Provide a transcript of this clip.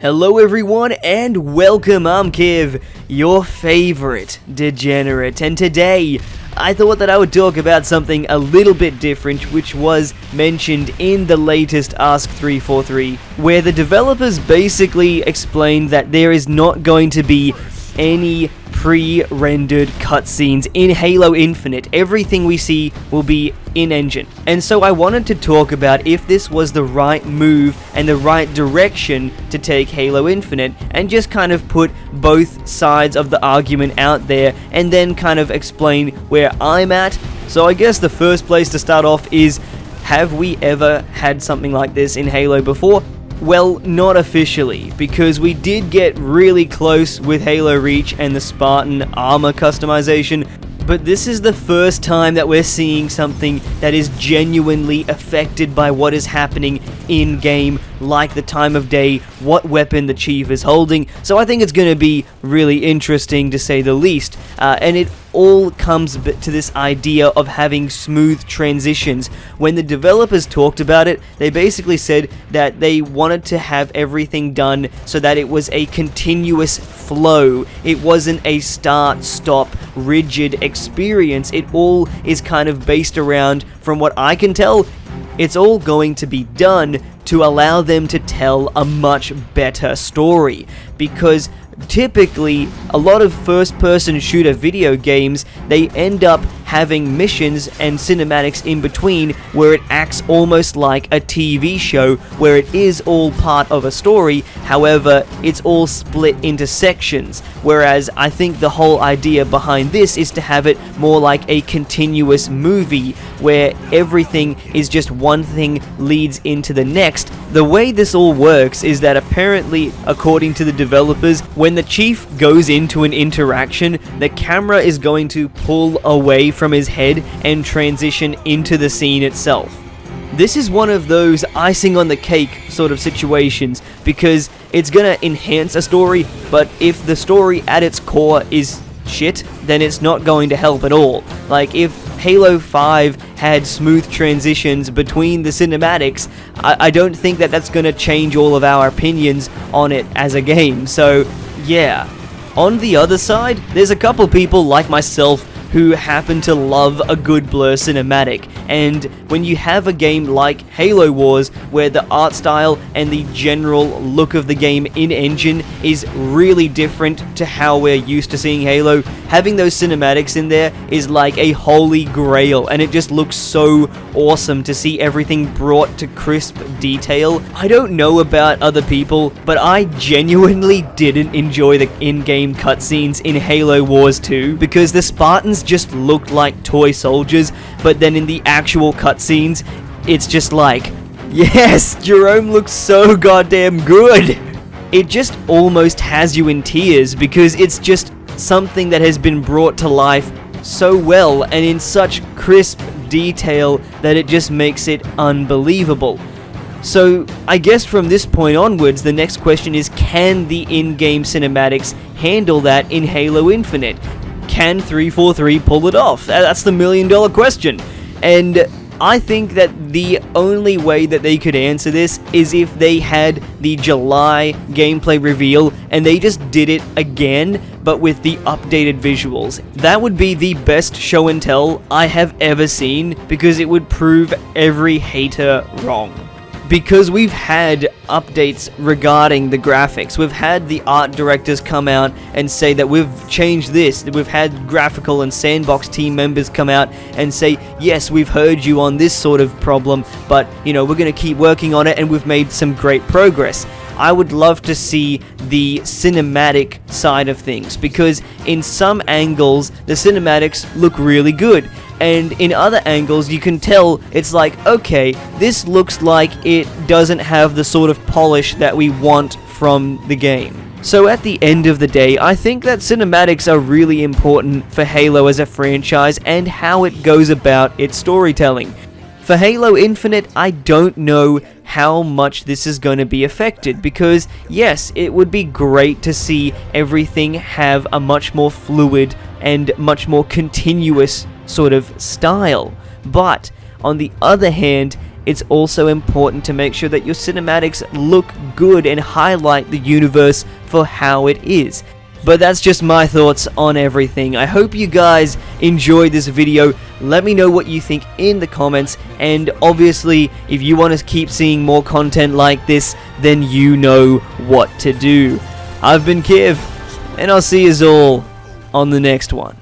Hello everyone and welcome, I'm Kiv, your favorite degenerate, and today I thought that I would talk about something a little bit different, which was mentioned in the latest Ask 343, where the developers basically explained that there is not going to be any pre-rendered cutscenes in Halo Infinite. Everything we see will be in-engine. And so I wanted to talk about if this was the right move and the right direction to take Halo Infinite, and just kind of put both sides of the argument out there and then kind of explain where I'm at. So I guess the first place to start off is, have we ever had something like this in Halo before? Well, not officially, because we did get really close with Halo Reach and the Spartan armor customization, but this is the first time that we're seeing something that is genuinely affected by what is happening in-game, like the time of day, what weapon the Chief is holding. So I think it's going to be really interesting, to say the least, and it all comes to this idea of having smooth transitions. When the developers talked about it, they basically said that they wanted to have everything done so that it was a continuous flow. It wasn't a start-stop, rigid experience. It all is kind of based around, from what I can tell, it's all going to be done to allow them to tell a much better story, because typically a lot of first-person shooter video games, they end up having missions and cinematics in between where it acts almost like a TV show, where it is all part of a story, however it's all split into sections, whereas I think the whole idea behind this is to have it more like a continuous movie where everything is just one thing leads into the next. The way this all works is that apparently, according to the developers, when the Chief goes into an interaction, the camera is going to pull away from his head and transition into the scene itself. This is one of those icing on the cake sort of situations, because it's gonna enhance a story, but if the story at its core is shit, then it's not going to help at all. Like, if Halo 5 had smooth transitions between the cinematics, I don't think that that's gonna change all of our opinions on it as a game. So yeah. On the other side, there's a couple people like myself who happen to love a good blur cinematic, and when you have a game like Halo Wars, where the art style and the general look of the game in-engine is really different to how we're used to seeing Halo, having those cinematics in there is like a holy grail, and it just looks so awesome to see everything brought to crisp detail. I don't know about other people, but I genuinely didn't enjoy the in-game cutscenes in Halo Wars 2, because the Spartans just looked like toy soldiers, but then in the actual cutscenes, it's just like, yes, Jerome looks so goddamn good. It just almost has you in tears, because it's just something that has been brought to life so well and in such crisp detail that it just makes it unbelievable. So I guess from this point onwards, the next question is, can the in-game cinematics handle that in Halo Infinite? Can 343 pull it off? That's the million-dollar question. And I think that the only way that they could answer this is if they had the July gameplay reveal and they just did it again, but with the updated visuals. That would be the best show and tell I have ever seen, because it would prove every hater wrong. Because we've had updates regarding the graphics. We've had the art directors come out and say that we've changed this. We've had graphical and sandbox team members come out and say, yes, we've heard you on this sort of problem, but, you know, we're going to keep working on it and we've made some great progress. I would love to see the cinematic side of things, because in some angles the cinematics look really good, and in other angles you can tell it's like, okay, this looks like it doesn't have the sort of polish that we want from the game. So at the end of the day, I think that cinematics are really important for Halo as a franchise and how it goes about its storytelling. For Halo Infinite, I don't know how much this is going to be affected, because yes, it would be great to see everything have a much more fluid and much more continuous sort of style, but on the other hand, it's also important to make sure that your cinematics look good and highlight the universe for how it is. But that's just my thoughts on everything. I hope you guys enjoyed this video. Let me know what you think in the comments, and obviously if you want to keep seeing more content like this, then you know what to do. I've been Kiv, and I'll see you all on the next one.